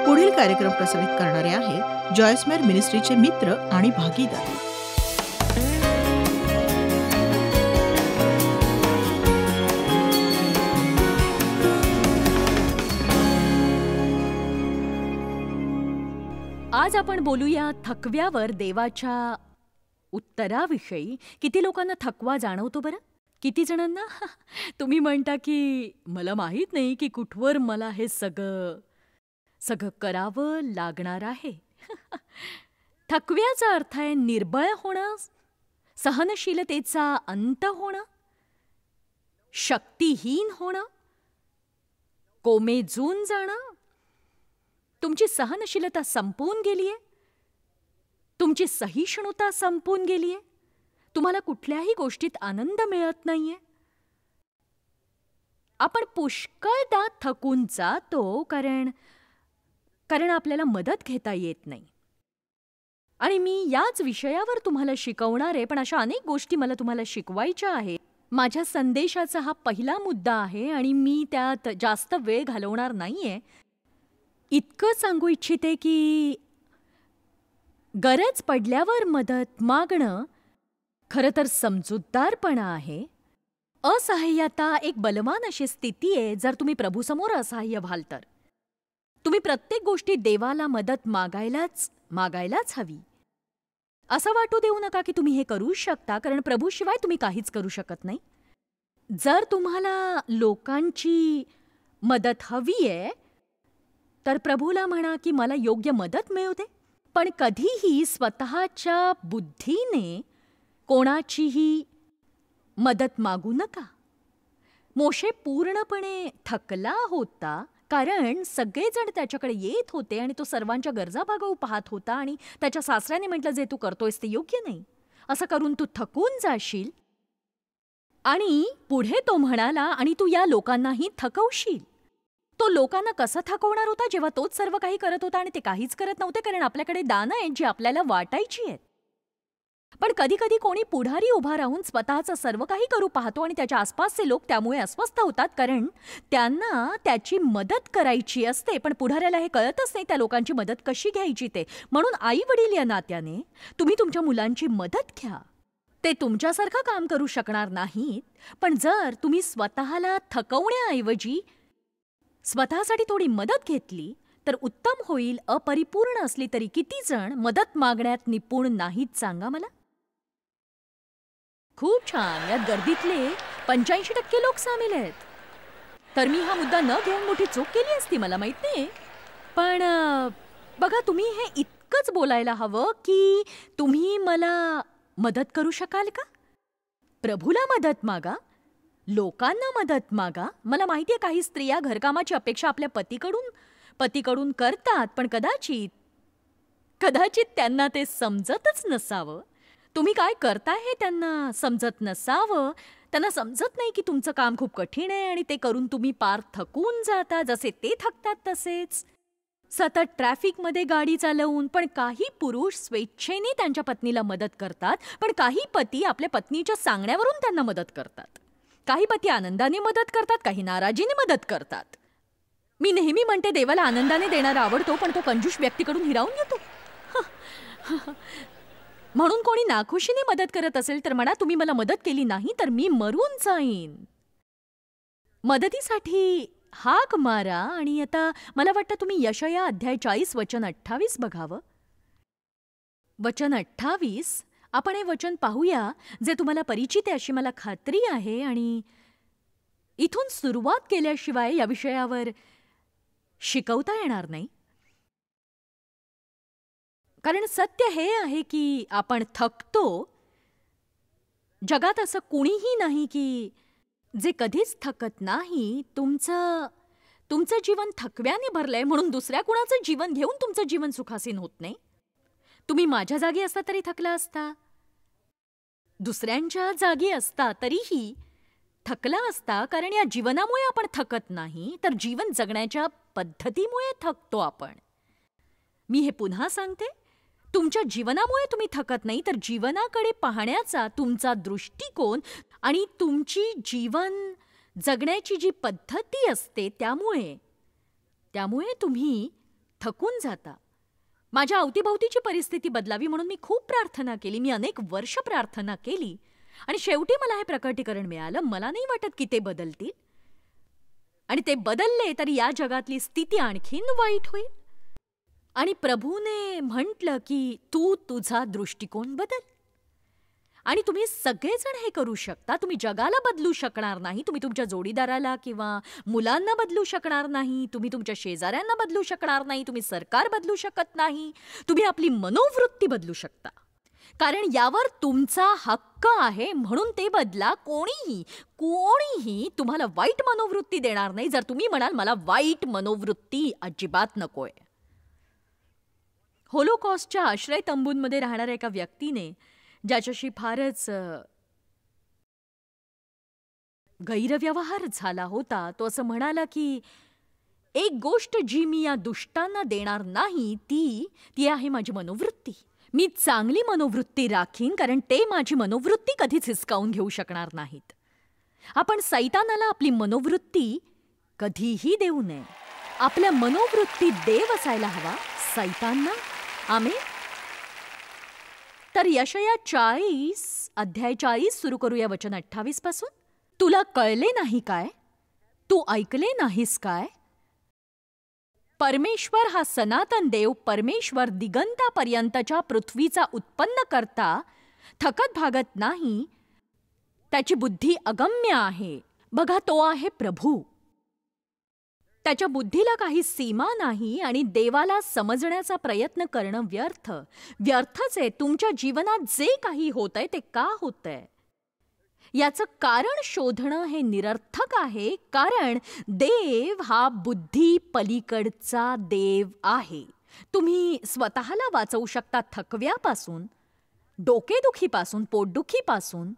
पुढील कार्यक्रम प्रसारित करणारे आहेत जॉयस्मेर मिनिस्ट्रीचे मित्र आणि भागीदार. आज आपण बोलूया थकव्यावर देवाच्या उत्तराविषयी. किती लोकांना थकवा जाणवतो बरं? किती जणांना? तुम्ही म्हणता की मला माहीत नाही की कुठवर मला हे सगळं करावं लागणार आहे. थकव्याचा अर्थ आहे निर्बळ होणं, सहनशीलतेचा अंत होणं, शक्तिहीन होणं, कोमेजून जाणं. तुमची सहनशीलता संपून गेलीये, तुमची सहिष्णुता संपून गेलीये, तुम्हाला कुठल्याही गोष्टीत आनंद मिळत नाहीये. आपण पुष्कळदा थकून जातो कारण आपल्याला मदत घेता येत नाही. आणि मी याच विषयावर तुम्हाला शिकवणार आहे, पण अशा अनेक गोष्टी मला तुम्हाला शिकवायच्या आहेत. माझ्या संदेशाचा हा पहिला मुद्दा आहे आणि मी त्यात जास्त वेळ घालवणार नाहीये. इतकं सांगू इच्छिते की गरज पडल्यावर मदत मागणं खरं तर समजूतदारपणा आहे. असहाय्यता एक बलवान अशी स्थिती आहे जर तुम्ही प्रभूसमोर असहाय्य व्हाल तर. तुम्ही प्रत्येक गोष्टीत देवाला मदत मागायलाच हवी. असं वाटू देऊ नका की तुम्ही हे करू शकता, कारण प्रभूशिवाय तुम्ही काहीच करू शकत नाही. जर तुम्हाला लोकांची मदत हवी आहे तर प्रभूला म्हणा की मला योग्य मदत मिळू दे, पण कधीही स्वतःच्या बुद्धीने कोणाचीही मदत मागू नका. मोशे पूर्णपणे थकला होता कारण सगळेजण त्याच्याकडे येत होते आणि तो सर्वांच्या गरजा भागवू पाहत होता आणि त्याच्या सासऱ्याने म्हटलं, जे तू करतोयस ते योग्य नाही, असं करून तू थकून जाशील. आणि पुढे तो म्हणाला, आणि तू या लोकांनाही थकवशील. तो लोकांना कसं थकवणार होता जेव्हा तोच सर्व काही करत होता आणि ते काहीच करत नव्हते, कारण आपल्याकडे दानं आहेत जी आपल्याला वाटायची आहेत. पण कधी कधी कोणी पुढारी उभा राहून स्वतःचं सर्व काही करू पाहतो आणि त्याच्या आसपासचे लोक त्यामुळे अस्वस्थ होतात, कारण त्यांना त्याची मदत करायची असते, पण पुढाऱ्याला हे कळतच नाही त्या लोकांची मदत कशी घ्यायची ते. म्हणून आई वडील या नात्याने तुम्ही तुमच्या मुलांची मदत घ्या. ते तुमच्यासारखं काम करू शकणार नाहीत, पण जर तुम्ही स्वतःला थकवण्याऐवजी स्वतःसाठी थोडी मदत घेतली तर उत्तम होईल. अपरिपूर्ण असली तरी किती जण मदत मागण्यात निपुण नाहीत सांगा मला? खूप छान. यात गर्दीतले 85% लोक सामील आहेत. तर मी हा मुद्दा न घेऊन मोठी चूक केली असती, मला माहित नाही. पण बघा, तुम्ही हे इतकंच बोलायला हवं की तुम्ही मला मदत करू शकाल का? प्रभूला मदत मागा, लोकांना मदत मागा. मला माहिती आहे काही स्त्रिया घरकामाची अपेक्षा आपल्या पतीकडून करतात, पण कदाचित त्यांना ते समजतच नसावं. तुम्ही काय करताय हे त्यांना समजत नसावं. त्यांना समजत नाही की तुमचं काम खूप कठीण आहे आणि ते करून तुम्ही पार थकून जाता, जसे ते थकतात तसेच. सतत ट्रॅफिकमध्ये गाडी चालवून. पण काही पुरुष स्वेच्छेने त्यांच्या पत्नीला मदत करतात, पण काही पती आपल्या पत्नीच्या सांगण्यावरून त्यांना मदत करतात. काही पती आनंदाने मदत करतात, काही नाराजीने मदत करतात. मी नेहमी म्हणते देवाला आनंदाने देणारा आवडतो, पण तो कंजूष व्यक्तीकडून हिरावून घेतो. म्हणून कोणी नाखुशीने मदत करत असेल तर म्हणा, तुम्ही मला मदत केली नाही तर मी मरून जाईन. मदतीसाठी हाक मारा. आणि आता मला वाटतं तुम्ही यशाया अध्याय 40 वचन 28 बघावं. वचन 28, आपण हे वचन पाहूया जे तुम्हाला परिचित आहे अशी मला खात्री आहे. आणि इथून सुरुवात केल्याशिवाय या विषयावर शिकवता येणार नाही. कारण सत्य हे आहे की आपण थकतो. जगात असं कुणीही नाही की जे कधीच थकत नाही. तुमचं जीवन थकव्याने भरलंय म्हणून दुसऱ्या कुणाचं जीवन घेऊन तुमचं जीवन सुखासीन होत नाही. तुम्ही माझ्या जागी असता तरी थकला असता, दुसऱ्यांच्या जागी असता तरीही थकला असता. कारण या जीवनामुळे आपण थकत नाही, तर जीवन जगण्याच्या पद्धतीमुळे थकतो आपण. मी हे पुन्हा सांगते, तुमच्या जीवनामुळे तुम्ही थकत नाही, तर जीवनाकडे पाहण्याचा तुमचा दृष्टिकोन आणि तुमची जीवन जगण्याची जी पद्धती असते त्यामुळे तुम्ही थकून जाता. माझ्या अवतीभोवतीची परिस्थिती बदलावी म्हणून मी खूप प्रार्थना केली, मी अनेक वर्ष प्रार्थना केली आणि शेवटी मला हे प्रकटीकरण मिळालं. मला नाही वाटत की ते बदलतील, आणि ते बदलले तरी या जगातली स्थिती आणखीन वाईट होईल. आणि प्रभूने म्हटलं की तू तुझा दृष्टिकोन बदल. आणि तुम्ही सगळेजण हे करू शकता. तुम्ही जगाला बदलू शकणार नाही, तुम्ही तुमच्या जोडीदाराला किंवा मुलांना बदलू शकणार नाही, तुम्ही तुमच्या शेजाऱ्यांना बदलू शकणार नाही, तुम्ही सरकार बदलू शकत नाही, तुम्ही आपली मनोवृत्ती बदलू शकता. कारण यावर तुमचा हक्क आहे, म्हणून ते बदला. कोणीही तुम्हाला वाईट मनोवृत्ती देणार नाही जर तुम्ही म्हणाल मला वाईट मनोवृत्ती अजिबात नकोय. होलोकॉस्टच्या आश्रय तंबूंमध्ये राहणाऱ्या एका व्यक्तीने, ज्याच्याशी फारच गैरव्यवहार झाला होता, तो असं म्हणाला की एक गोष्ट जी मी या दुष्टांना देणार नाही ती आहे माझी मनोवृत्ती. मी चांगली मनोवृत्ती राखीन, कारण ते माझी मनोवृत्ती कधीच हिसकावून घेऊ शकणार नाहीत. आपण सैतानाला आपली मनोवृत्ती कधीही देऊ नये. आपल्या मनोवृत्तीत देव असायला हवा, सैतानना. आमेन. तर यशाया 40 अध्याय 40 सुरू करूया वचन 28 पासून. तुला कळले नाही काय? तू ऐकले नाहीस काय? परमेश्वर हा सनातन देव, परमेश्वर दिगंतापर्यंतच्या पृथ्वीचा उत्पन्न करता थकत भागत नाही. त्याची बुद्धी अगम्य आहे. बघा, तो आहे प्रभू. त्याच्या बुद्धीला काही सीमा नाही आणि देवाला समजण्याचा प्रयत्न करणं व्यर्थच आहे. तुमच्या जीवनात जे काही होतंय ते का होतंय याचं कारण शोधणं हे निरर्थक आहे, कारण देव हा बुद्धी पलीकडचा देव आहे. तुम्ही स्वतःला वाचवू शकता थकव्यापासून, डोकेदुखीपासून, पोटदुखीपासून,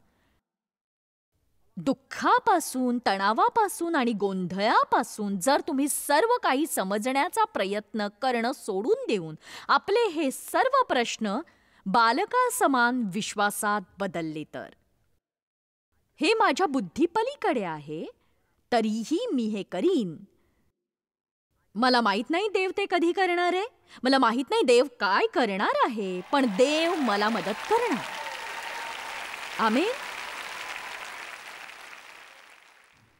दुःखापासून, तणावापासून आणि गोंधळापासून, जर तुम्ही सर्व काही समजण्याचा प्रयत्न करणं सोडून देऊन आपले हे सर्व प्रश्न बालकासमान विश्वासात बदलले तर. हे माझ्या बुद्धीपलीकडे आहे, तरीही मी हे करीन. मला माहित नाही देव ते कधी करणार आहे, मला माहित नाही देव काय करणार आहे, पण देव मला मदत करणार. आमेन.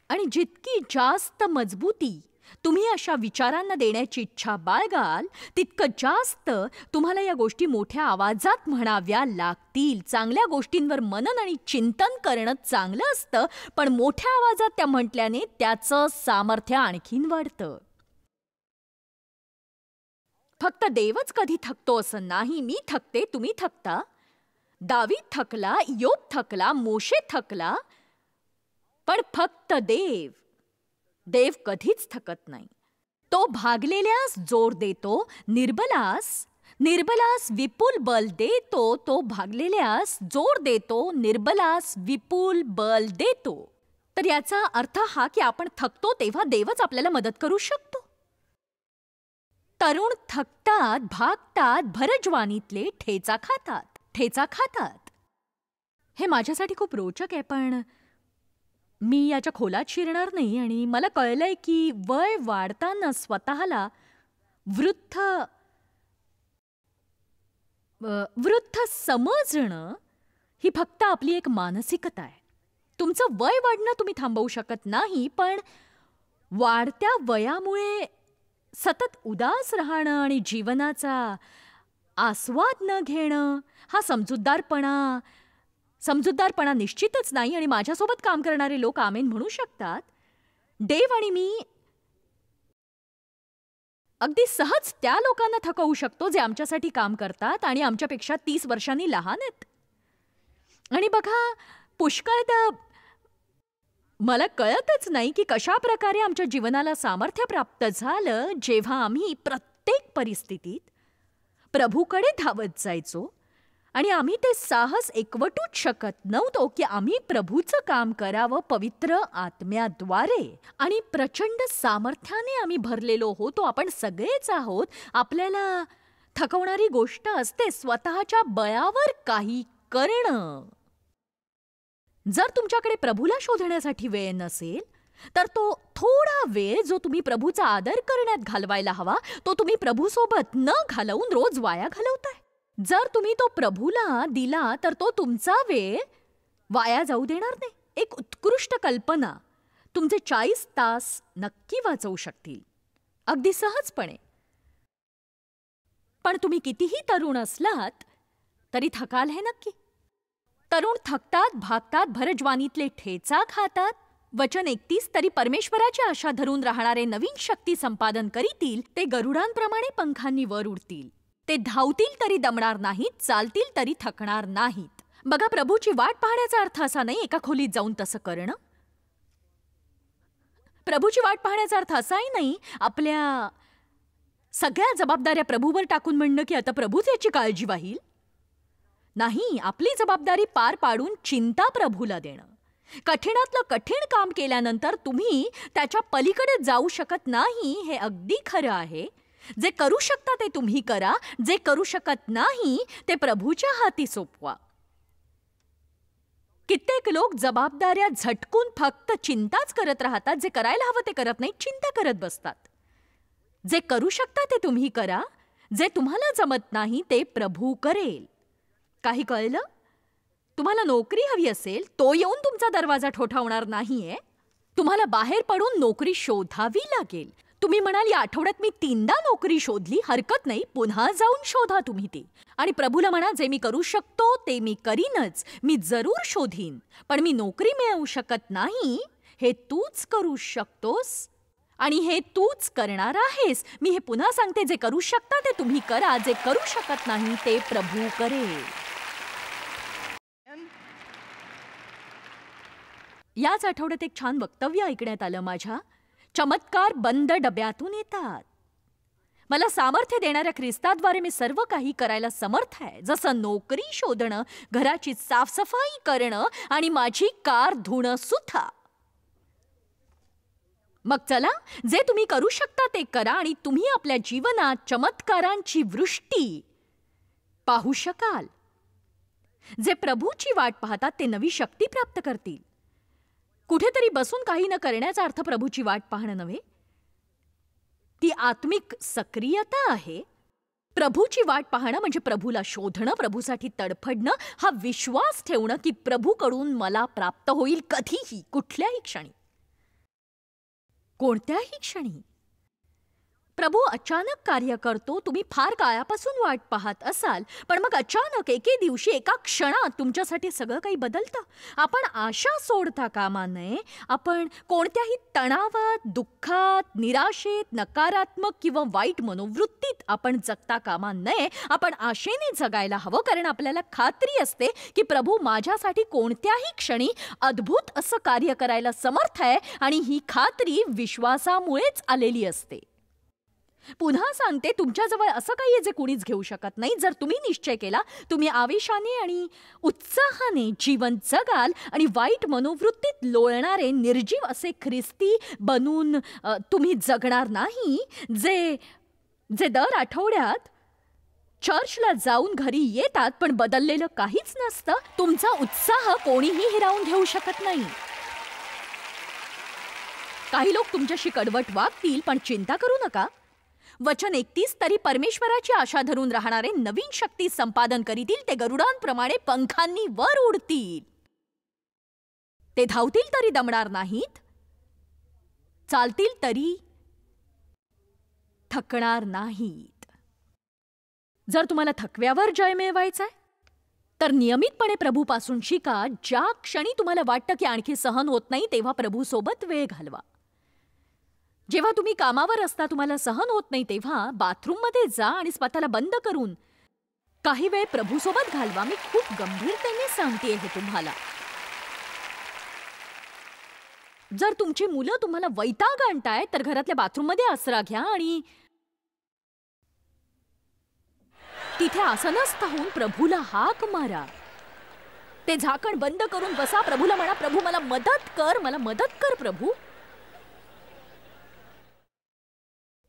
आणि जितकी जास्त मजबूती तुम्ही अशा विचारांना देण्याची इच्छा बाळगाल, तितकं जास्त तुम्हाला या गोष्टी मोठ्या आवाजात म्हणाव्या लागतील. चांगल्या गोष्टींवर मनन आणि चिंतन करणं चांगलं असतं, पण मोठ्या आवाजात त्या म्हटल्याने त्याचं सामर्थ्य आणखीन वाढतं. फक्त देवच कधी थकतो असं नाही. मी थकते, तुम्ही थकता, दावीद थकला, इयोब थकला, मोशे थकला, पण फक्त देव कधीच थकत नाही. तो भागलेल्यास जोर देतो, निर्बलास विपुल बल देतो. तो भागलेल्यास जोर देतो, निर्बलास विपुल बल देतो. तर याचा अर्थ हा की आपण थकतो तेव्हा देवच आपल्याला मदत करू शकतो. तरुण थकतात, भागतात, भरजवानीतले ठेचा खातात. हे माझ्यासाठी खूप रोचक आहे, पण मी याच्या खोलात शिरणार नाही. आणि मला कळलंय की वय वाढताना स्वतःला वृद्ध समजणं ही फक्त आपली एक मानसिकता आहे. तुमचं वय वाढणं तुम्ही थांबवू शकत नाही, पण वाढत्या वयामुळे सतत उदास राहणं आणि जीवनाचा आस्वाद न घेणं हा समजूतदारपणा निश्चितच नाही. आणि माझ्यासोबत काम करणारे लोक आमेन म्हणू शकतात. देव आणि मी अगदी सहज त्या लोकांना थकवू शकतो जे आमच्यासाठी काम करतात आणि आमच्यापेक्षा 30 वर्षांनी लहान आहेत. आणि बघा, पुष्कळदा मला कळतच नाही की कशा प्रकारे आमच्या जीवनाला सामर्थ्य प्राप्त झालं जेव्हा आम्ही प्रत्येक परिस्थितीत प्रभूकडे धावत जायचो. आणि आम्ही ते साहस एकवटूच शकत नव्हतो की आम्ही प्रभूचं काम करावं पवित्र आत्म्याद्वारे. आणि प्रचंड सामर्थ्याने आम्ही भरलेलो होतो. आपण सगळेच आहोत. आपल्याला थकवणारी गोष्ट असते स्वतःच्या बळावर काही करणं. जर तुमच्याकडे प्रभूला शोधण्यासाठी वेळ नसेल तर तो थोडा वेळ जो तुम्ही प्रभूचा आदर करण्यात घालवायला हवा तो तुम्ही प्रभूसोबत न घालवून रोज वाया घालवताय. जर तुम्ही तो प्रभूला दिला तर तो तुमचा वेळ वाया जाऊ देणार नाही. एक उत्कृष्ट कल्पना तुमचे 40 तास नक्की वाचवू शकतील, अगदी सहजपणे. पण तुम्ही कितीही तरुण असलात तरी थकाल हे नक्की. तरुण थकतात, भागतात, भरजवानीतले ठेचा खातात. वचन 31 तरी परमेश्वराची आशा धरून राहणारे नवीन शक्ती संपादन करीतील. ते गरुडांप्रमाणे पंखांनी वर उडतील. ते धावतील तरी दमणार नाहीत, चालतील तरी थकणार नाहीत. बघा, प्रभूची वाट पाहण्याचा अर्थ असा नाही एका खोलीत जाऊन तसं करणं. प्रभूची वाट पाहण्याचा अर्थ असाही नाही आपल्या सगळ्या जबाबदाऱ्या प्रभूवर टाकून म्हणणं की आता प्रभूच याची काळजी वाहील. नाही, आपली जबाबदारी पार पाडून चिंता प्रभूला देणं. कठीणातलं कठीण काम केल्यानंतर तुम्ही त्याच्या पलीकडे जाऊ शकत नाही हे अगदी खरं आहे. जे करू शकता ते तुम्ही करा, जे करू शकत नाही ते प्रभूच्या हाती सोपवा. कित्येक लोक जबाबदाऱ्या झटकून फक्त चिंताच करत राहतात. जे करायला हवं ते करत नाही, चिंता करत बसतात. जे करू शकता ते तुम्ही करा, जे तुम्हाला जमत नाही ते प्रभू करेल. काही कळलं? तुम्हाला नोकरी हवी असेल तो येऊन तुमचा दरवाजा ठोठावणार नाहीये. तुम्हाला बाहेर पडून नोकरी शोधावी लागेल. तुम्ही म्हणाल या आठवड्यात मी 3दा नोकरी शोधली, हरकत नाही, पुन्हा जाऊन शोधा तुम्ही ती. आणि प्रभूला म्हणा जे मी करू शकतो ते मी करीनच, मी जरूर शोधीन. पण मी नोकरी मिळवू शकत नाही हे तूच करू शकतोस आणि हे तूच करणार आहेस. मी हे पुन्हा सांगते, जे करू शकता ते तुम्ही करा, जे करू शकत नाही ते प्रभू करेल. याच आठवड्यात एक छान वक्तव्य ऐकण्यात आलं माझ्या. चमत्कार बंद डब्यातून येतात. मला सामर्थ्य देणाऱ्या ख्रिस्ताद्वारे मी सर्व काही करायला समर्थ आहे. जसं नोकरी शोधणं, घराची साफसफाई करणं आणि माझी कार धुणं सुद्धा. मग चला, जे तुम्ही करू शकता ते करा आणि तुम्ही आपल्या जीवनात चमत्कारांची वृष्टी पाहू शकाल. जे प्रभूची वाट पाहतात ते नवी शक्ती प्राप्त करतील. कुठेतरी बसून काही न करण्याचा अर्थ प्रभूची वाट पाहणं नव्हे, ती आत्मिक सक्रियता आहे. प्रभूची वाट पाहणं म्हणजे प्रभूला शोधणं, प्रभूसाठी तडफडणं, हा विश्वास ठेवणं की प्रभूकडून मला प्राप्त होईल कधीही, कुठल्याही क्षणी, कोणत्याही क्षणी. प्रभू अचानक कार्य करतो. तुम्ही फार काळापासून वाट पाहत असाल, पण मग अचानक एके दिवशी एका क्षणात तुमच्यासाठी सगळं काही बदलतं. आपण आशा सोडता कामा नये. आपण कोणत्याही तणावात, दुःखात, निराशेत, नकारात्मक किंवा वाईट मनोवृत्तीत आपण जगता कामा नये. आपण आशेने जगायला हवं, कारण आपल्याला खात्री असते की प्रभू माझ्यासाठी कोणत्याही क्षणी अद्भुत असं कार्य करायला समर्थ आहे आणि ही खात्री विश्वासामुळेच आलेली असते. पुन्हा सांगते, तुमच्याजवळ असं काही आहे जे कुणीच घेऊ शकत नाही. जर तुम्ही निश्चय केला, तुम्ही आवेशाने आणि उत्साहाने जीवन जगाल आणि वाईट मनोवृत्तीत लोळणारे निर्जीव असे ख्रिस्ती बनून तुम्ही जगणार नाही, जे दर आठवड्यात चर्चला जाऊन घरी येतात पण बदललेलं काहीच नसतं. तुमचा उत्साह कोणीही हिरावून घेऊ शकत नाही. काही लोक तुमच्याशी कडवट वागतील, पण चिंता करू नका. वचन 31 तरी परमेश्वराची आशा धरून राहणारे नवीन शक्ती संपादन करीतील. ते गरुडांप्रमाणे पंखांनी वर उडतील. ते धावतील तरी दमणार नाहीत, चालतील तरी थकणार नाहीत. जर तुम्हाला थकव्यावर जय मिळवायचंय तर नियमितपणे प्रभूपासून शिका. ज्या क्षणी तुम्हाला वाटतं की आणखी सहन होत नाही तेव्हा प्रभूसोबत वेळ घालवा. जेव्हा तुम्ही कामावर असता, तुम्हाला सहन होत नाही तेव्हा बाथरूममध्ये जा आणि स्वतःला बंद करून काही वेळ प्रभूसोबत घालवा. मी खूप गंभीरतेने सांगते हे तुम्हाला. जर तुमची मुलं तुम्हाला वैताग आणतायत तर घरातल्या बाथरूममध्ये आसरा घ्या आणि तिथे आसनस्थ होऊन प्रभूला हाक मारा. ते झाकण बंद करून बसा. प्रभूला म्हणा, प्रभू मला मदत कर, मला मदत कर प्रभू.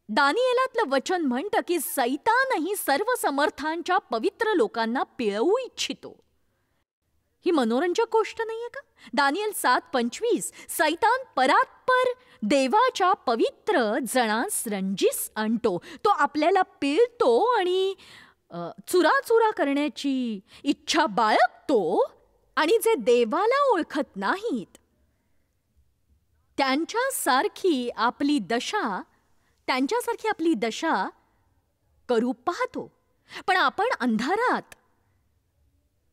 दानिएलातलं वचन म्हणतं की सैतानही सर्व समर्थांच्या पवित्र लोकांना पिळवू इच्छितो. ही मनोरंजक गोष्ट नाहीये का? दानियल 7:25 सैतान परात्पर देवाच्या पवित्र जणांस रंजीस आणतो. तो आपल्याला पिळतो आणि चुराचुरा करण्याची इच्छा बाळगतो आणि जे देवाला ओळखत नाहीत त्यांच्यासारखी आपली दशा करू पाहतो. पण आपण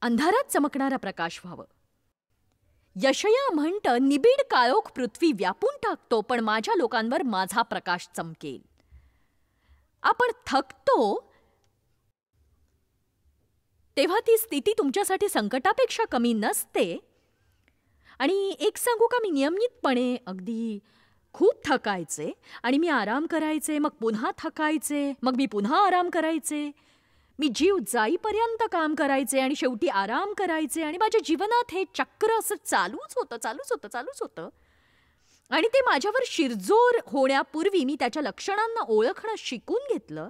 अंधारात चमकणारा प्रकाश व्हावं. यशया म्हणतं, निबिड काळोख पृथ्वी व्यापून टाकतो, पण माझ्या लोकांवर माझा प्रकाश चमकेल. आपण थकतो तेव्हा ती स्थिती तुमच्यासाठी संकटापेक्षा कमी नसते. आणि एक सांगू का, मी नियमितपणे अगदी खूप थकायचे आणि मी आराम करायचे, मग पुन्हा थकायचे, मग मी पुन्हा आराम करायचे. मी जीव जाईपर्यंत काम करायचे आणि शेवटी आराम करायचे आणि माझ्या जीवनात हे चक्र असं चालूच होतं. आणि ते माझ्यावर शिरजोर होण्यापूर्वी मी त्याच्या लक्षणांना ओळखणं शिकून घेतलं.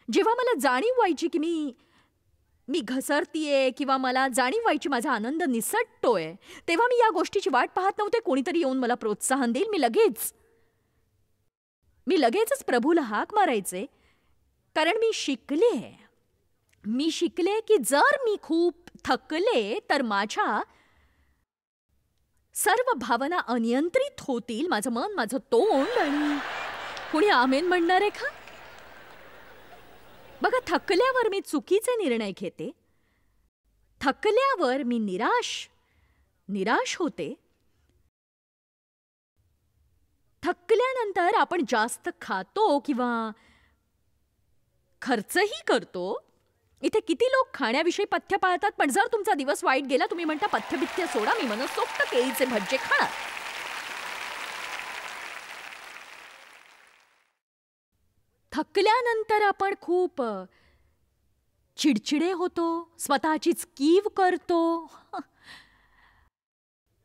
जेव्हा मला जाणीव व्हायची की मी घसरतीये किंवा मला जाणीव व्हायची माझा आनंद निसटतोय, तेव्हा मी या गोष्टीची वाट पाहत नव्हते कोणीतरी येऊन मला प्रोत्साहन देईल. मी लगेचच प्रभूला हाक मारायचे, कारण मी शिकले की जर मी खूप थकले तर माझ्या सर्व भावना अनियंत्रित होतील. माझं मन, माझं तोंड. आणि कोणी आमेन म्हणणार आहे का? बघा, थकल्यावर मी चुकीचे निर्णय घेते. थकल्यावर मी निराश होते. थकल्यानंतर आपण जास्त खातो किंवा खर्चही करतो. इथे किती लोक खाण्याविषयी पथ्य पाळतात, पण जर तुमचा दिवस वाईट गेला तुम्ही म्हणता पथ्यबिथ्य सोडा, मी मनसोक्त केळीचे भज्जे खाणार. थकल्यानंतर आपण खूप चिडचिडे होतो, स्वतःचीच कीव करतो.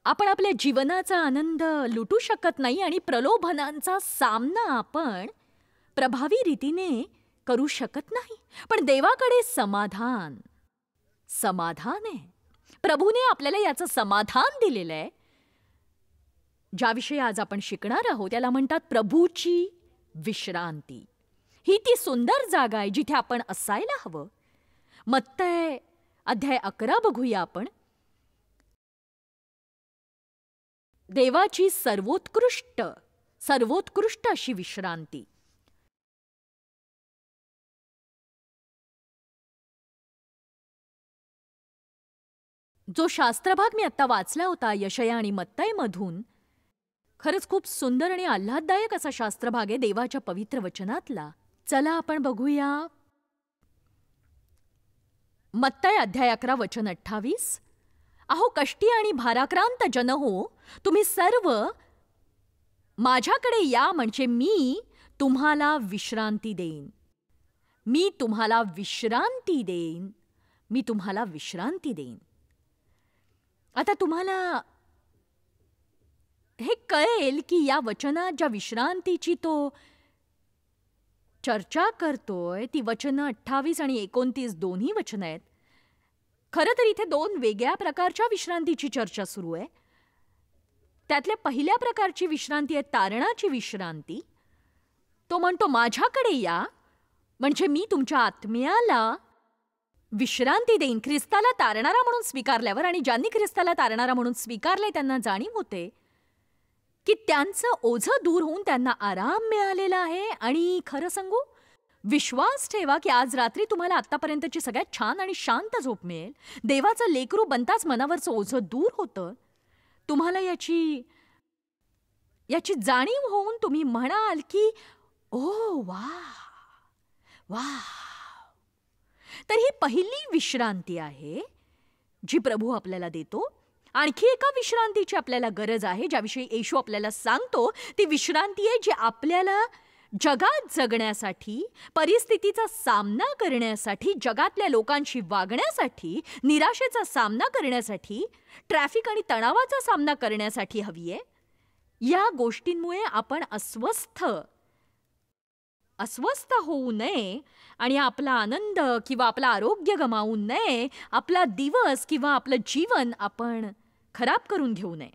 आपण आपल्या जीवनाचा आनंद लुटू शकत नाही आणि प्रलोभनांचा सामना आपण प्रभावी रीतीने करू शकत नाही. पण देवाकडे समाधान आहे. प्रभूने आपल्याला याचं समाधान दिलेलं आहे. ज्याविषयी आज आपण शिकणार आहोत त्याला म्हणतात प्रभूची विश्रांती. ही ती सुंदर जागा आहे जिथे आपण असायला हवं. मत्तय अध्याय 11 बघूया आपण. देवाची सर्वोत्कृष्ट अशी विश्रांती. जो शास्त्रभाग मी आता वाचला होता यशया आणि मत्तय मधून, खरंच खूप सुंदर आणि आल्हाददायक असा शास्त्रभाग आहे देवाच्या पवित्र वचनातला. चला आपण बघूया. मत्तय अध्याय 11 वचन 28. अहो कष्टी आणि भाराक्रांत जन हो, तुम्ही सर्व माझ्याकडे या, म्हणजे मी तुम्हाला विश्रांती देईन. मी तुम्हाला विश्रांती देईन. आता तुम्हाला हे कळेल की या वचनात ज्या विश्रांतीची तो चर्चा करतोय ती वचनं 28 आणि 29 दोन्ही वचनं आहेत. खरं तर इथे दोन वेगळ्या प्रकारच्या विश्रांतीची चर्चा सुरू आहे. त्यातल्या पहिल्या प्रकारची विश्रांती आहे तारणाची विश्रांती. तो म्हणतो माझ्याकडे या, म्हणजे मी तुमच्या आत्म्याला विश्रांती देईन. ख्रिस्ताला तारणारा म्हणून स्वीकारल्यावर आणि ज्यांनी ख्रिस्ताला तारणारा म्हणून स्वीकारले त्यांना जाणीव होते की त्यांचं ओझं दूर होऊन त्यांना आराम मिळालेला आहे. आणि खरं सांगू, विश्वास ठेवा की आज रात्री तुम्हाला आतापर्यंतची सगळ्यात छान आणि शांत झोप मिळेल. देवाचं लेकरू बनताच मनावरचं ओझं दूर होतं. तुम्हाला याची जाणीव होऊन तुम्ही म्हणाल की ओ वा वा. तर ही पहिली विश्रांती आहे जी प्रभू आपल्याला देतो. आणखी एका विश्रांतीची आपल्याला गरज आहे ज्याविषयी येशू आपल्याला सांगतो. ती विश्रांती आहे जी आपल्याला जगात जगण्यासाठी, परिस्थितीचा सामना करण्यासाठी, जगातल्या लोकांशी वागण्यासाठी, निराशेचा सामना करण्यासाठी, ट्रॅफिक आणि तणावाचा सामना करण्यासाठी हवी आहे. या गोष्टींमुळे आपण अस्वस्थ अस्वस्थ होऊ नये आणि आपला आनंद किंवा आपलं आरोग्य गमावू नये, आपला दिवस किंवा आपलं जीवन आपण खराब करून घेऊ नये.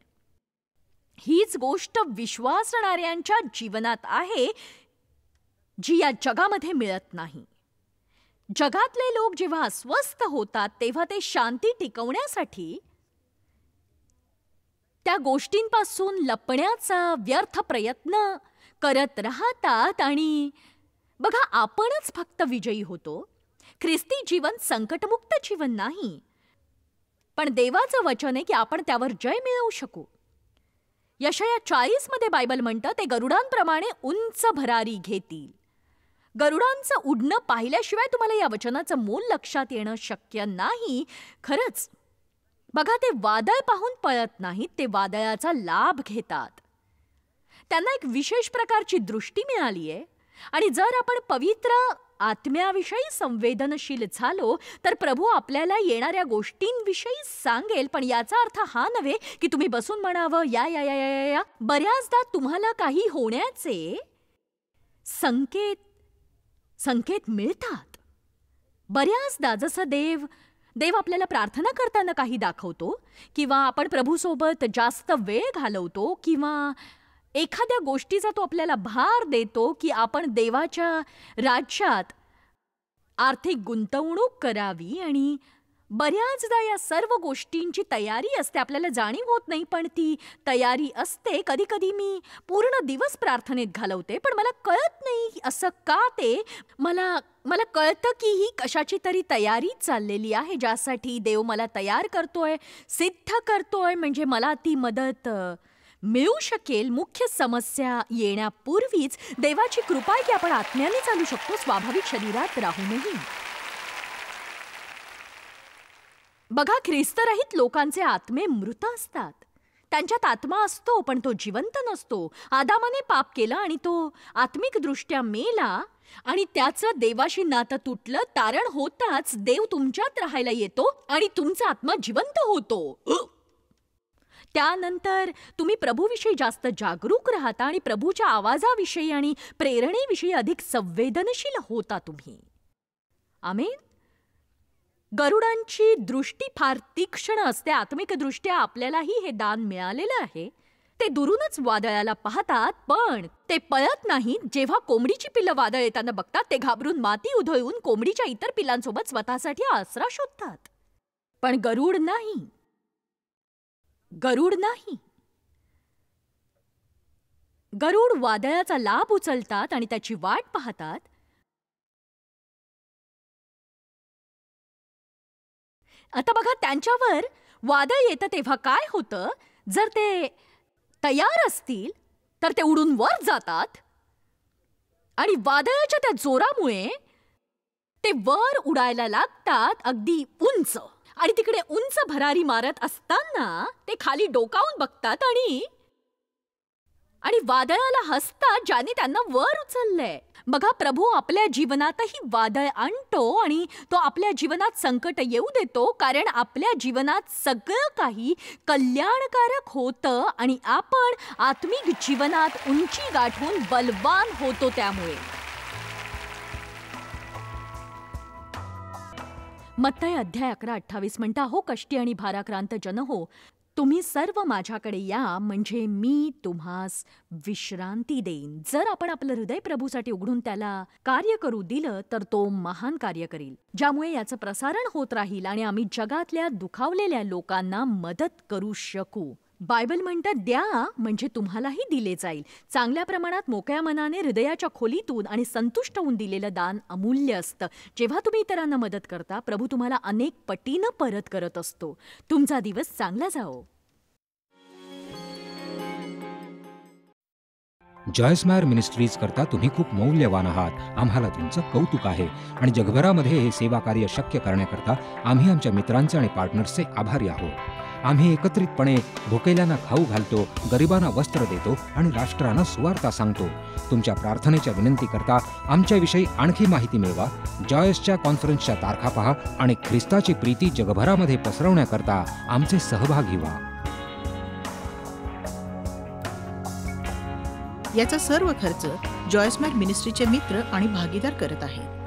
हीच गोष्ट विश्वासणाऱ्यांच्या जीवनात आहे, जी या जगामध्ये मिळत नाही. जगातले लोक जेव्हा अस्वस्थ होतात तेव्हा ते शांती टिकवण्यासाठी त्या गोष्टींपासून लपण्याचा व्यर्थ प्रयत्न करत राहतात. आणि बघा, आपणच फक्त विजयी होतो. ख्रिस्ती जीवन संकटमुक्त जीवन नाही, पण देवाचं वचन आहे की आपण त्यावर जय मिळवू शकू. यशाया 40 मध्ये बायबल म्हणतं, ते गरुडांप्रमाणे उंच भरारी घेतील. गरुडांचं उडणं पाहिल्याशिवाय तुम्हाला या वचनाचं मोल लक्षात येणं शक्य नाही. खरंच बघा, ते वादळ पाहून पळत नाहीत, ते वादळाचा लाभ घेतात. त्यांना एक विशेष प्रकारची दृष्टी मिळाली आहे. आणि जर आपण पवित्र आत्म्याविषयी संवेदनशील झालो तर प्रभू आपल्याला येणाऱ्या गोष्टींविषयी सांगेल. पण याचा अर्थ हा नव्हे की तुम्ही बसून म्हणावं या या या या या. बऱ्याचदा तुम्हाला काही होण्याचे संकेत मिळतात. बऱ्याचदा जसं देव आपल्याला प्रार्थना करताना काही दाखवतो, किंवा आपण प्रभूसोबत जास्त वेळ घालवतो, किंवा एखाद्या गोष्टीचा तो आपल्याला भार देतो की आपण देवाच्या राज्यात आर्थिक गुंतवणूक करावी. आणि बऱ्याचदा या सर्व गोष्टींची तयारी असते, आपल्याला जाणीव होत नाही पण ती तयारी असते. कधी कधी मी पूर्ण दिवस प्रार्थनेत घालवते पण मला कळत नाही असं का. ते मला कळतं की ही कशाची तरी तयारी चाललेली आहे, ज्यासाठी देव मला तयार करतोय, सिद्ध करतोय, म्हणजे मला ती मदत मिळू शकेल. मुख्य समस्या येण्यापूर्वीच देवाची कृपा आहे की आपण आत्म्याने चालू शकतो, स्वाभाविक शरीरात राहूनही. बघा, ख्रिस्तरहित लोकांचे आत्मे मृत असतात. त्यांच्यात आत्मा असतो पण तो जिवंत नसतो. आदामाने पाप केलं आणि तो आत्मिकदृष्ट्या मेला आणि त्याचं देवाशी नातं तुटलं. तारण होताच देव तुमच्यात राहायला येतो आणि तुमचा आत्मा जिवंत होतो. त्यानंतर तुम्ही प्रभूविषयी जास्त जागरूक राहता आणि प्रभूच्या आवाजाविषयी आणि प्रेरणेविषयी अधिक संवेदनशील होता तुम्ही. आमेन. गरुडांची दृष्टी फार तीक्ष्ण असते. आत्मिकदृष्ट्या आपल्यालाही हे दान मिळालेलं आहे. ते दुरूनच वादळाला पाहतात पण ते पळत नाहीत. जेव्हा कोंबडीची पिल्लं वादळ येताना बघतात ते घाबरून माती उधळून कोंबडीच्या इतर पिल्लांसोबत स्वतःसाठी आसरा शोधतात. पण गरुड नाही. गरुड वादळाचा लाभ उचलतात आणि त्याची वाट पाहतात. आता बघा, त्यांच्यावर वादळ येतं तेव्हा काय होतं, जर ते तयार असतील तर ते उडून वर जातात आणि वादळाच्या त्या जोरामुळे ते वर उडायला लागतात अगदी उंच. आणि तिकडे उंच भरारी मारत असताना ते खाली डोकावून बघतात आणि वादळाला हसतात, ज्याने त्यांना वर उचललंय. बघा, प्रभू आपल्या जीवनातही वादळ आणतो आणि तो आपल्या जीवनात संकट येऊ देतो, कारण आपल्या जीवनात सगळं काही कल्याणकारक होतं आणि आपण आत्मिक जीवनात उंची गाठून बलवान होतो. त्यामुळे मत्तई अध्याय 11:28 म्हणता, हो कष्टी आणि भाराक्रांत जन हो, तुम्ही सर्व माझ्याकडे या, म्हणजे मी तुम्हास विश्रांती देईन. जर आपण आपलं हृदय प्रभूसाठी उघडून त्याला कार्य करू दिलं तर तो महान कार्य करील, ज्यामुळे याचं प्रसारण होत राहील आणि आम्ही जगातल्या दुखावलेल्या लोकांना मदत करू शकू. बायबल म्हणतं, द्या म्हणजे तुम्हालाही दिले जाईल. चांगल्या प्रमाणात मोकळ्या मनाने हृदयाच्या खोलीतून आणि संतुष्ट होऊन दिलेलं दान अमूल्य असतं. जेव्हा तुम्ही इतरांना मदत करता, प्रभू तुम्हाला अनेक पटीनं परत करत असतो. तुमचा दिवस चांगला जाओ. जॉयस्मायर मिनिस्ट्रीज करता तुम्ही खूप मौल्यवान आहात. आम्हाला तुमचं कौतुक आहे आणि जगभरामध्ये हे सेवा कार्य शक्य करण्याकरता आम्ही आमच्या मित्रांचे आणि पार्टनर्सचे आभारी आहोत. आम्ही एकत्रितपणे भुकेल्यांना खाऊ घालतो, गरिबांना वस्त्र देतो आणि राष्ट्रांना सुवार्ता सांगतो. तुमच्या प्रार्थनेच्या विनंती करता आमच्याविषयी आणखी माहिती मिळवा. जॉयसच्या कॉन्फरन्सच्या तारखा पहा आणि ख्रिस्ताची प्रीती जगभरामध्ये पसरवण्याकरता आमचे सहभागी व्हा. याचा सर्व खर्च जॉयस्मॅर मिनिस्ट्रीचे मित्र आणि भागीदार करत आहेत.